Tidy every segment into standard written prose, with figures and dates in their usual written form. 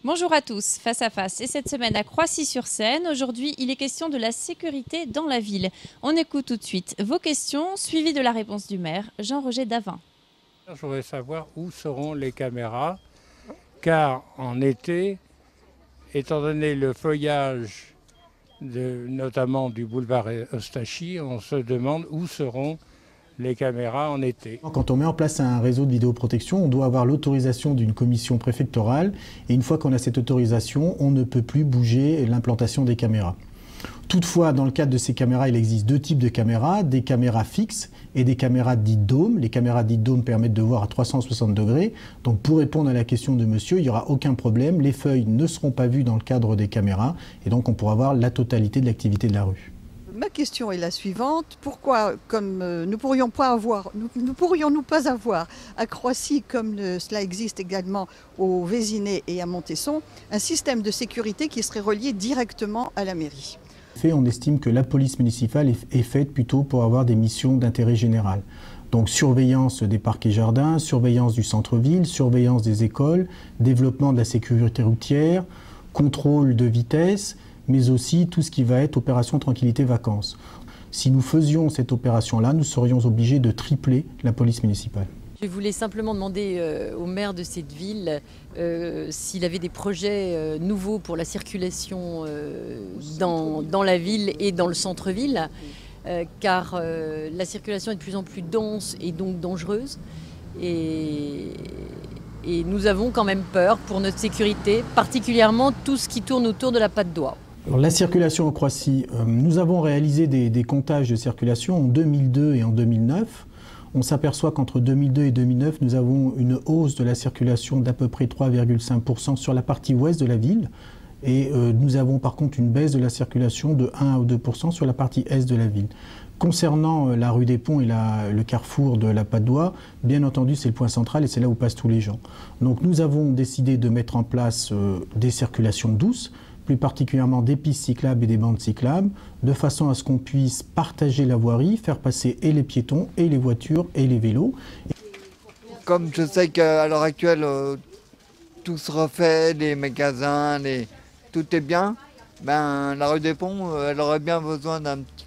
Bonjour à tous, Face à Face. Et cette semaine à Croissy-sur-Seine, aujourd'hui, il est question de la sécurité dans la ville. On écoute tout de suite vos questions, suivies de la réponse du maire, Jean-Roger Davin. Je voudrais savoir où seront les caméras, car en été, étant donné le feuillage, notamment du boulevard Eustachy, on se demande où seront les caméras en été. Quand on met en place un réseau de vidéoprotection, on doit avoir l'autorisation d'une commission préfectorale et une fois qu'on a cette autorisation, on ne peut plus bouger l'implantation des caméras. Toutefois, dans le cadre de ces caméras, il existe deux types de caméras, des caméras fixes et des caméras dites dômes. Les caméras dites dômes permettent de voir à 360 degrés. Donc pour répondre à la question de monsieur, il n'y aura aucun problème. Les feuilles ne seront pas vues dans le cadre des caméras et donc on pourra voir la totalité de l'activité de la rue. Ma question est la suivante. Pourquoi, comme nous pourrions nous pas avoir à Croissy, comme cela existe également au Vésinet et à Montesson, un système de sécurité qui serait relié directement à la mairie? On estime que la police municipale est faite plutôt pour avoir des missions d'intérêt général. Donc surveillance des parcs et jardins, surveillance du centre-ville, surveillance des écoles, développement de la sécurité routière, contrôle de vitesse, mais aussi tout ce qui va être opération tranquillité vacances. Si nous faisions cette opération-là, nous serions obligés de tripler la police municipale. Je voulais simplement demander au maire de cette ville s'il avait des projets nouveaux pour la circulation dans la ville et dans le centre-ville, car la circulation est de plus en plus dense et donc dangereuse. Et nous avons quand même peur pour notre sécurité, particulièrement tout ce qui tourne autour de la Patte d'Oie. Alors, la circulation en Croissy, nous avons réalisé des comptages de circulation en 2002 et en 2009. On s'aperçoit qu'entre 2002 et 2009, nous avons une hausse de la circulation d'à peu près 3,5% sur la partie ouest de la ville. Et nous avons par contre une baisse de la circulation de 1 à 2% sur la partie est de la ville. Concernant la rue des Ponts et le carrefour de la Patte d'Oie, bien entendu c'est le point central et c'est là où passent tous les gens. Donc nous avons décidé de mettre en place des circulations douces, plus particulièrement des pistes cyclables et des bandes cyclables, de façon à ce qu'on puisse partager la voirie, faire passer et les piétons, et les voitures, et les vélos. Comme je sais qu'à l'heure actuelle, tout se refait, les magasins, tout est bien, ben, la rue des Ponts, elle aurait bien besoin d'un petit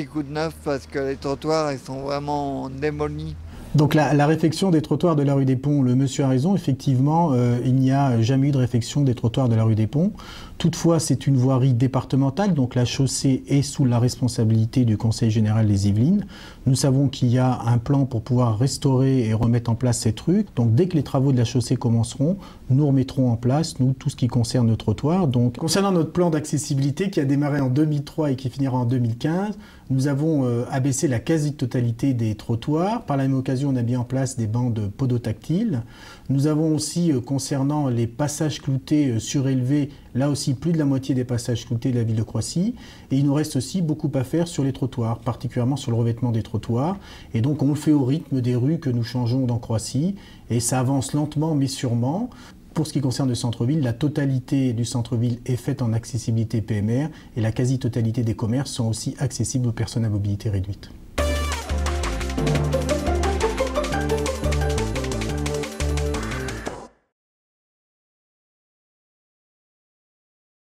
coup de neuf parce que les trottoirs ils sont vraiment démolis. Donc la réfection des trottoirs de la rue des Ponts, le monsieur a raison, effectivement, il n'y a jamais eu de réfection des trottoirs de la rue des Ponts. Toutefois, c'est une voirie départementale, donc la chaussée est sous la responsabilité du Conseil général des Yvelines. Nous savons qu'il y a un plan pour pouvoir restaurer et remettre en place cette rue. Donc dès que les travaux de la chaussée commenceront, nous remettrons en place, nous, tout ce qui concerne le trottoir. Donc, concernant notre plan d'accessibilité qui a démarré en 2003 et qui finira en 2015, nous avons abaissé la quasi-totalité des trottoirs. Par la même occasion, on a mis en place des bandes podotactiles. Nous avons aussi, concernant les passages cloutés surélevés, là aussi plus de la moitié des passages cloutés de la ville de Croissy. Et il nous reste aussi beaucoup à faire sur les trottoirs, particulièrement sur le revêtement des trottoirs. Et donc on le fait au rythme des rues que nous changeons dans Croissy. Et ça avance lentement mais sûrement. Pour ce qui concerne le centre-ville, la totalité du centre-ville est faite en accessibilité PMR et la quasi-totalité des commerces sont aussi accessibles aux personnes à mobilité réduite.